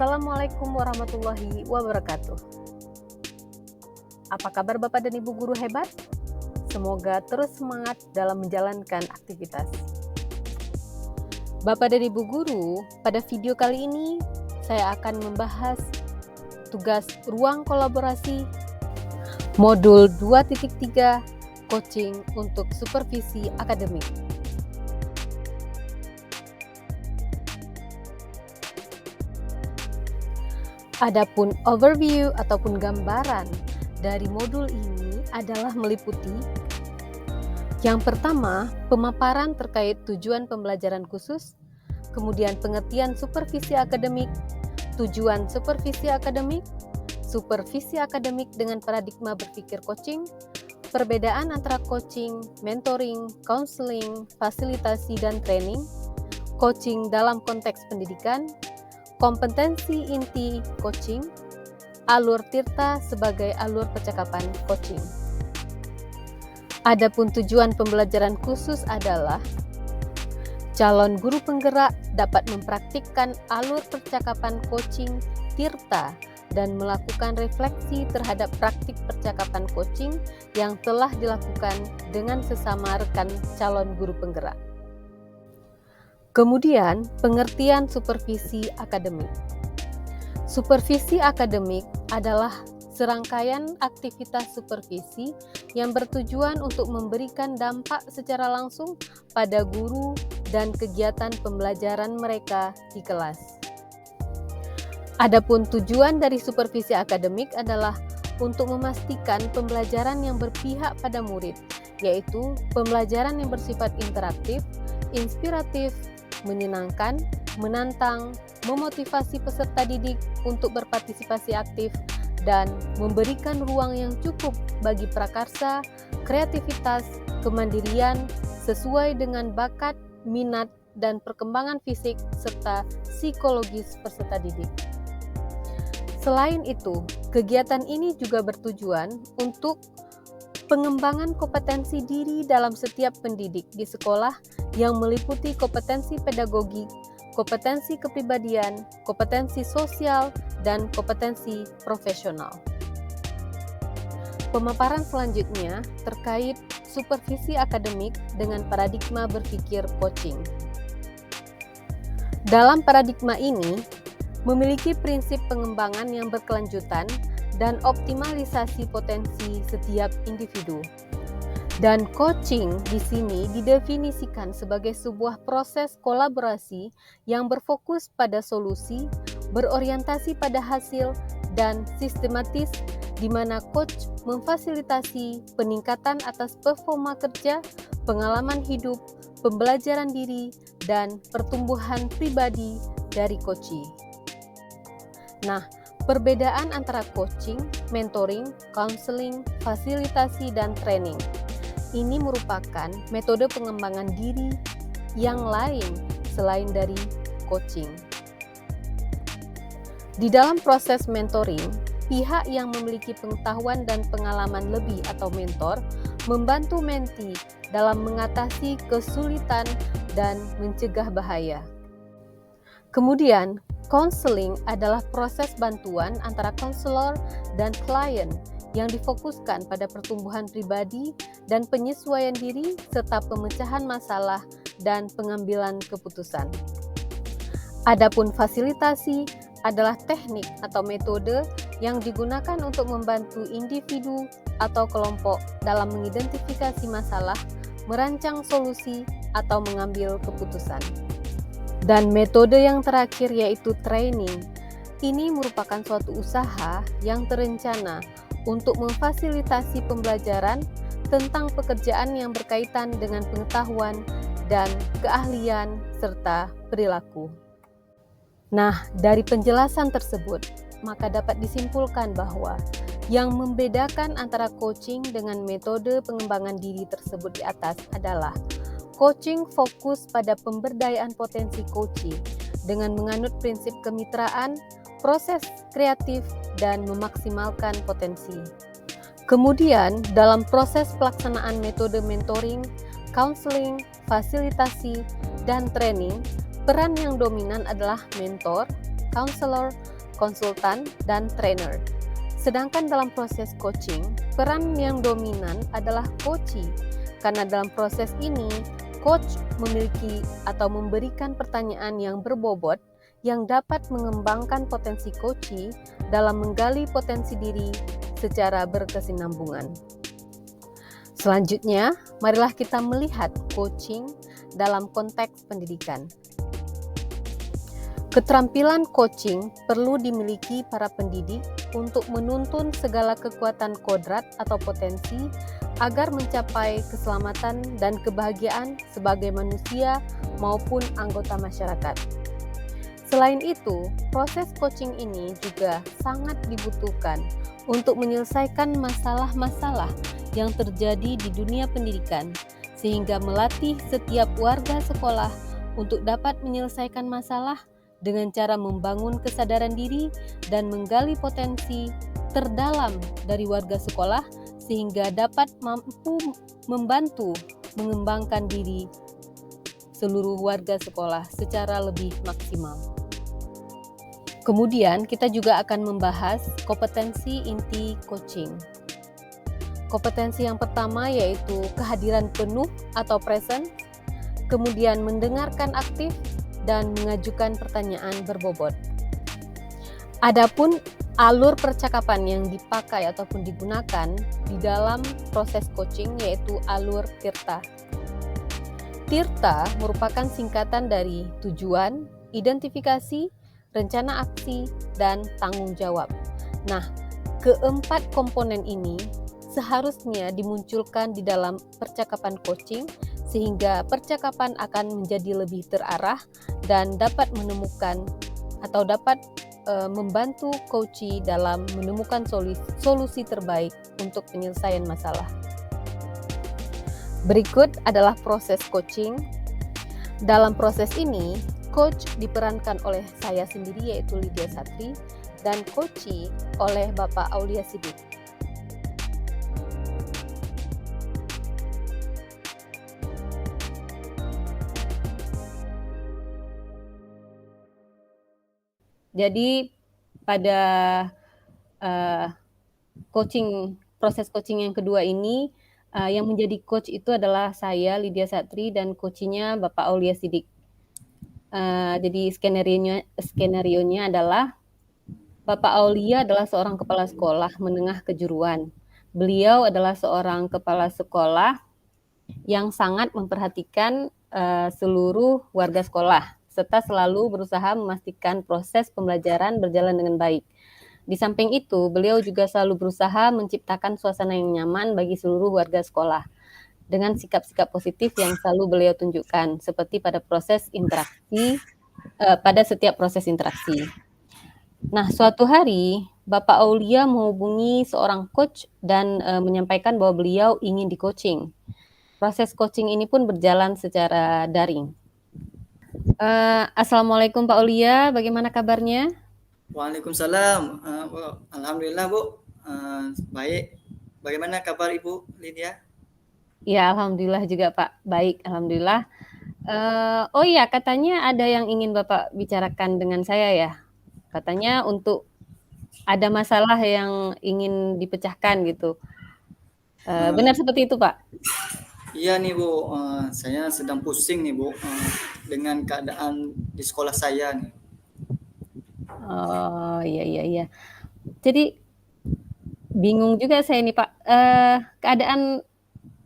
Assalamualaikum warahmatullahi wabarakatuh. Apa kabar Bapak dan Ibu guru hebat? Semoga terus semangat dalam menjalankan aktivitas. Bapak dan Ibu guru, pada video kali ini saya akan membahas tugas ruang kolaborasi modul 2.3 coaching untuk supervisi akademik. Adapun overview ataupun gambaran dari modul ini adalah meliputi yang pertama, pemaparan terkait tujuan pembelajaran khusus, kemudian pengertian supervisi akademik, tujuan supervisi akademik dengan paradigma berpikir coaching, perbedaan antara coaching, mentoring, counseling, fasilitasi dan training, coaching dalam konteks pendidikan, kompetensi inti coaching, alur Tirta sebagai alur percakapan coaching. Adapun tujuan pembelajaran khusus adalah calon guru penggerak dapat mempraktikkan alur percakapan coaching Tirta dan melakukan refleksi terhadap praktik percakapan coaching yang telah dilakukan dengan sesama rekan calon guru penggerak. Kemudian, pengertian supervisi akademik. Supervisi akademik adalah serangkaian aktivitas supervisi yang bertujuan untuk memberikan dampak secara langsung pada guru dan kegiatan pembelajaran mereka di kelas. Adapun tujuan dari supervisi akademik adalah untuk memastikan pembelajaran yang berpihak pada murid, yaitu pembelajaran yang bersifat interaktif, inspiratif, menyenangkan, menantang, memotivasi peserta didik untuk berpartisipasi aktif, dan memberikan ruang yang cukup bagi prakarsa, kreativitas, kemandirian, sesuai dengan bakat, minat, dan perkembangan fisik serta psikologis peserta didik. Selain itu, kegiatan ini juga bertujuan untuk pengembangan kompetensi diri dalam setiap pendidik di sekolah yang meliputi kompetensi pedagogik, kompetensi kepribadian, kompetensi sosial, dan kompetensi profesional. Pemaparan selanjutnya terkait supervisi akademik dengan paradigma berpikir coaching. Dalam paradigma ini, memiliki prinsip pengembangan yang berkelanjutan dan optimalisasi potensi setiap individu. Dan coaching di sini didefinisikan sebagai sebuah proses kolaborasi yang berfokus pada solusi, berorientasi pada hasil, dan sistematis di mana coach memfasilitasi peningkatan atas performa kerja, pengalaman hidup, pembelajaran diri, dan pertumbuhan pribadi dari coachee. Nah, perbedaan antara coaching, mentoring, counseling, fasilitasi, dan training ini merupakan metode pengembangan diri yang lain selain dari coaching. Di dalam proses mentoring, pihak yang memiliki pengetahuan dan pengalaman lebih atau mentor membantu mentee dalam mengatasi kesulitan dan mencegah bahaya. Kemudian, counseling adalah proses bantuan antara konselor dan klien yang difokuskan pada pertumbuhan pribadi dan penyesuaian diri serta pemecahan masalah dan pengambilan keputusan. Adapun fasilitasi adalah teknik atau metode yang digunakan untuk membantu individu atau kelompok dalam mengidentifikasi masalah, merancang solusi, atau mengambil keputusan. Dan metode yang terakhir yaitu training. Ini merupakan suatu usaha yang terencana untuk memfasilitasi pembelajaran tentang pekerjaan yang berkaitan dengan pengetahuan dan keahlian serta perilaku. Nah, dari penjelasan tersebut, maka dapat disimpulkan bahwa yang membedakan antara coaching dengan metode pengembangan diri tersebut di atas adalah coaching fokus pada pemberdayaan potensi coachee dengan menganut prinsip kemitraan, proses kreatif, dan memaksimalkan potensi. Kemudian, dalam proses pelaksanaan metode mentoring, counseling, fasilitasi, dan training, peran yang dominan adalah mentor, counselor, konsultan, dan trainer. Sedangkan dalam proses coaching, peran yang dominan adalah coachee, karena dalam proses ini, coach memiliki atau memberikan pertanyaan yang berbobot yang dapat mengembangkan potensi coachee dalam menggali potensi diri secara berkesinambungan. Selanjutnya, marilah kita melihat coaching dalam konteks pendidikan. Keterampilan coaching perlu dimiliki para pendidik untuk menuntun segala kekuatan kodrat atau potensi agar mencapai keselamatan dan kebahagiaan sebagai manusia maupun anggota masyarakat. Selain itu, proses coaching ini juga sangat dibutuhkan untuk menyelesaikan masalah-masalah yang terjadi di dunia pendidikan, sehingga melatih setiap warga sekolah untuk dapat menyelesaikan masalah dengan cara membangun kesadaran diri dan menggali potensi terdalam dari warga sekolah sehingga dapat mampu membantu mengembangkan diri seluruh warga sekolah secara lebih maksimal. Kemudian kita juga akan membahas kompetensi inti coaching. Kompetensi yang pertama yaitu kehadiran penuh atau present, kemudian mendengarkan aktif, dan mengajukan pertanyaan berbobot. Adapun alur percakapan yang dipakai ataupun digunakan di dalam proses coaching yaitu alur TIRTA. TIRTA merupakan singkatan dari tujuan, identifikasi, rencana aksi, dan tanggung jawab. Nah, keempat komponen ini seharusnya dimunculkan di dalam percakapan coaching sehingga percakapan akan menjadi lebih terarah dan dapat menemukan atau dapat membantu coachee dalam menemukan solusi terbaik untuk penyelesaian masalah. Berikut adalah proses coaching. Dalam proses ini, coach diperankan oleh saya sendiri yaitu Lydia Satri dan coachee oleh Bapak Aulia Siddiq. Jadi pada proses coaching yang kedua ini, yang menjadi coach itu adalah saya Lydia Satri dan coachnya Bapak Aulia Siddiq. Jadi skenario-nya adalah Bapak Aulia adalah seorang kepala sekolah menengah kejuruan. Beliau adalah seorang kepala sekolah yang sangat memperhatikan seluruh warga sekolah, serta selalu berusaha memastikan proses pembelajaran berjalan dengan baik. Di samping itu, beliau juga selalu berusaha menciptakan suasana yang nyaman bagi seluruh warga sekolah dengan sikap-sikap positif yang selalu beliau tunjukkan, seperti pada proses interaksi, pada setiap proses interaksi. Nah, suatu hari, Bapak Aulia menghubungi seorang coach dan menyampaikan bahwa beliau ingin di-coaching. Proses coaching ini pun berjalan secara daring. Assalamualaikum Pak Aulia, bagaimana kabarnya? Waalaikumsalam. Alhamdulillah Bu, baik. Bagaimana kabar Ibu Lydia? Ya, alhamdulillah juga Pak, baik, alhamdulillah. Oh iya, katanya ada yang ingin Bapak bicarakan dengan saya ya. Katanya untuk ada masalah yang ingin dipecahkan gitu. Benar seperti itu Pak? Iya nih Bu, saya sedang pusing nih Bu dengan keadaan di sekolah saya nih. Oh iya. Jadi bingung juga saya nih Pak. Keadaan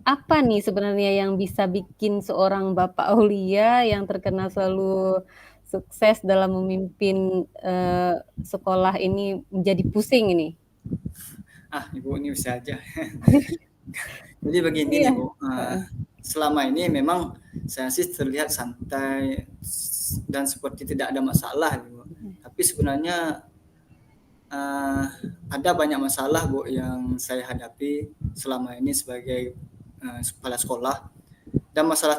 apa nih sebenarnya yang bisa bikin seorang Bapak Aulia yang terkenal selalu sukses dalam memimpin sekolah ini menjadi pusing ini? Ibu ini bisa aja. Jadi begini Iya. nih Bu, selama ini memang saya sih terlihat santai dan seperti tidak ada masalah Bu. Tapi sebenarnya ada banyak masalah Bu yang saya hadapi selama ini sebagai kepala sekolah. Dan masalah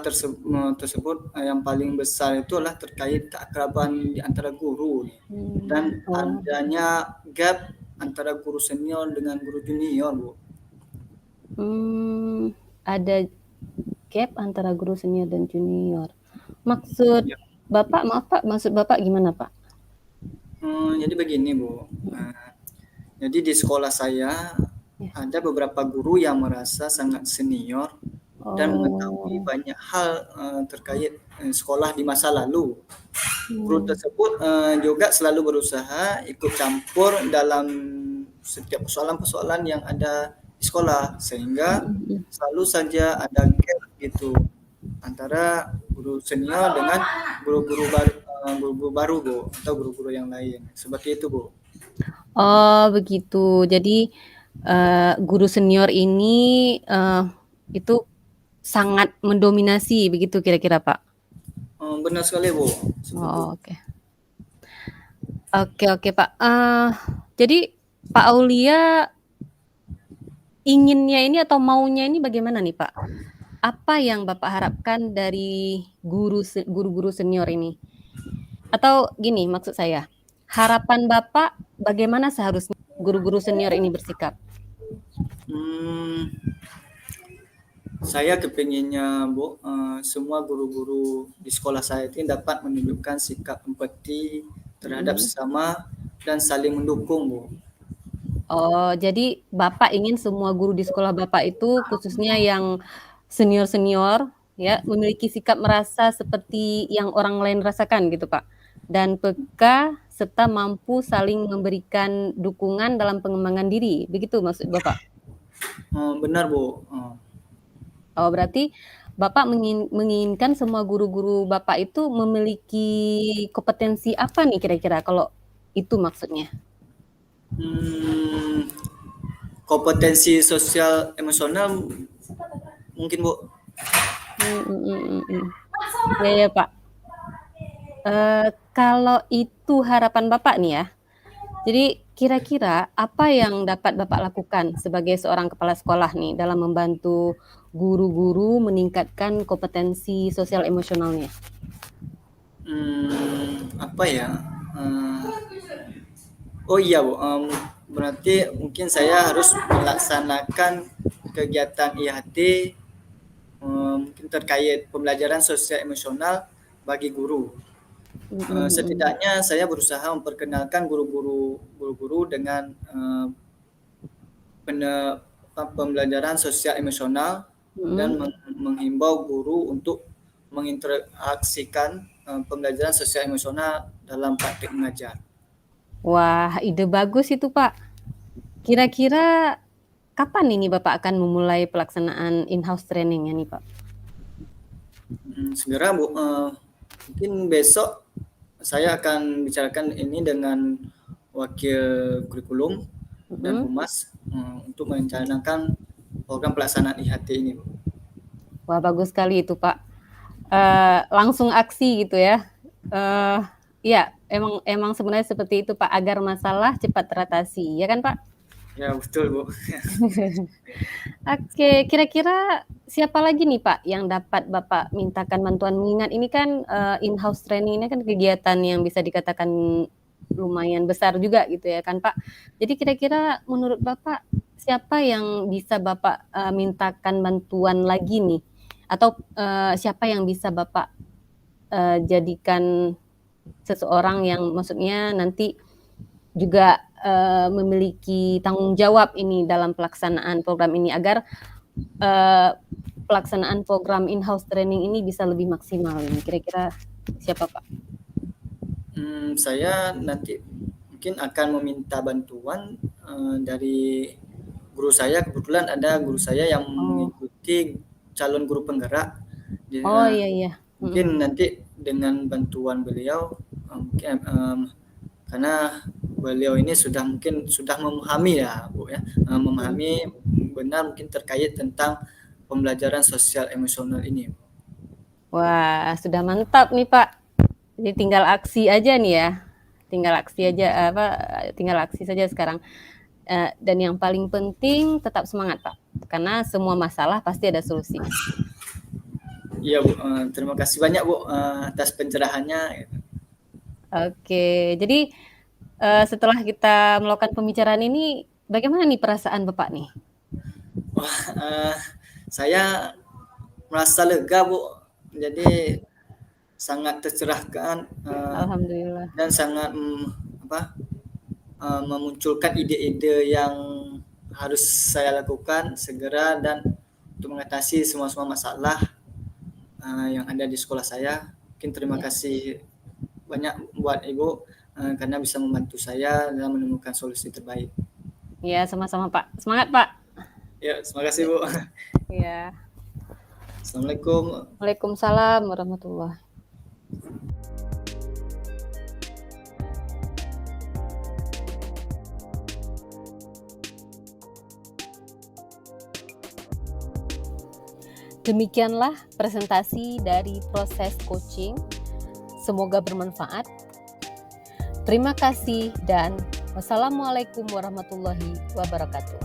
tersebut yang paling besar itu adalah terkait keakraban di antara guru dan adanya gap antara guru senior dengan guru junior Bu. Ada gap antara guru senior dan junior. Maksud Bapak, maaf Pak, maksud Bapak gimana Pak? Jadi begini Bu, jadi di sekolah saya Ya. ada beberapa guru yang merasa sangat senior dan mengetahui Oh. banyak hal terkait sekolah di masa lalu. Guru Hmm. tersebut juga selalu berusaha ikut campur dalam setiap persoalan-persoalan yang ada di sekolah, sehingga Mm-mm. selalu saja ada gap gitu antara guru senior dengan guru-guru baru Bu, atau guru-guru yang lain. Seperti itu Bu. Oh, begitu. Jadi guru senior ini itu sangat mendominasi begitu kira-kira, Pak? Benar sekali Bu, seperti Oh, itu. oke. Oke, oke, Pak. Jadi Pak Aulia inginnya ini atau maunya ini bagaimana nih, Pak? Apa yang Bapak harapkan dari guru-guru senior ini? Atau gini maksud saya, harapan Bapak bagaimana seharusnya guru-guru senior ini bersikap? Hmm, saya kepinginnya Bu, semua guru-guru di sekolah saya ini dapat menunjukkan sikap empati terhadap Mhm. sesama dan saling mendukung Bu. Oh, jadi Bapak ingin semua guru di sekolah Bapak itu khususnya yang senior-senior ya, memiliki sikap merasa seperti yang orang lain rasakan gitu, Pak. Dan peka serta mampu saling memberikan dukungan dalam pengembangan diri. Begitu maksud Bapak? Benar Bu. Oh, berarti Bapak menginginkan semua guru-guru Bapak itu memiliki kompetensi apa nih kira-kira kalau itu maksudnya? Hmm, kompetensi sosial emosional mungkin Bu. Hmm, hmm, hmm, hmm. Ya, ya, Pak. Kalau itu harapan Bapak nih ya, jadi kira-kira apa yang dapat Bapak lakukan sebagai seorang kepala sekolah nih dalam membantu guru-guru meningkatkan kompetensi sosial emosionalnya? Apa ya? Eh, oh iya Bu, berarti mungkin saya harus melaksanakan kegiatan IHT mungkin terkait pembelajaran sosial emosional bagi guru. Mhm, mhm. Setidaknya saya berusaha memperkenalkan guru-guru dengan pembelajaran sosial emosional dan Mhm. menghimbau guru untuk menginteraksikan pembelajaran sosial emosional dalam praktik mengajar. Wah, ide bagus itu, Pak. Kira-kira kapan ini Bapak akan memulai pelaksanaan in-house training-nya nih, Pak? Segera Bu, mungkin besok saya akan bicarakan ini dengan wakil kurikulum dan Mhm. humas untuk merencanakan program pelaksanaan IHT ini Bu. Wah, bagus sekali itu, Pak. Langsung aksi gitu ya. Eee, iya, emang emang sebenarnya seperti itu, Pak, agar masalah cepat teratasi, ya kan, Pak? Ya betul Bu. Oke, kira-kira siapa lagi nih, Pak, yang dapat Bapak mintakan bantuan? Mengingat ini kan, in-house training ini kan kegiatan yang bisa dikatakan lumayan besar juga gitu ya kan, Pak. Jadi kira-kira menurut Bapak, siapa yang bisa Bapak, mintakan bantuan lagi nih? Atau, siapa yang bisa Bapak, jadikan seseorang yang maksudnya nanti juga, memiliki tanggung jawab ini dalam pelaksanaan program ini agar eee, pelaksanaan program in-house training ini bisa lebih maksimal ini, kira-kira siapa, Pak? Saya nanti mungkin akan meminta bantuan dari guru saya. Kebetulan ada guru saya yang Oh. mengikuti calon guru penggerak. Oh, iya, iya. Mhm. Mungkin nanti dengan bantuan beliau, mungkin karena beliau ini sudah memahami ya Bu ya, Mhm. memahami benar mungkin terkait tentang pembelajaran sosial emosional ini. Wah, sudah mantap nih, Pak. Jadi tinggal aksi aja nih ya, tinggal aksi aja, apa, tinggal aksi saja sekarang. Dan yang paling penting tetap semangat, Pak, karena semua masalah pasti ada solusinya. Iya Bu, terima kasih banyak Bu atas pencerahannya. Oke, jadi, setelah kita melakukan pembicaraan ini, bagaimana nih perasaan Bapak nih? Wah, saya merasa lega Bu, jadi sangat tercerahkan Alhamdulillah. dan sangat memunculkan ide-ide yang harus saya lakukan segera dan untuk mengatasi semua masalah yang ada di sekolah saya. Mungkin terima Ya. kasih banyak buat Ibu karena bisa membantu saya dalam menemukan solusi terbaik. Ya, sama-sama Pak. Semangat Pak. Ya, terima kasih Bu. Ya. Assalamualaikum. Waalaikumsalam warahmatullahi. Demikianlah presentasi dari proses coaching. Semoga bermanfaat. Terima kasih dan wassalamualaikum warahmatullahi wabarakatuh.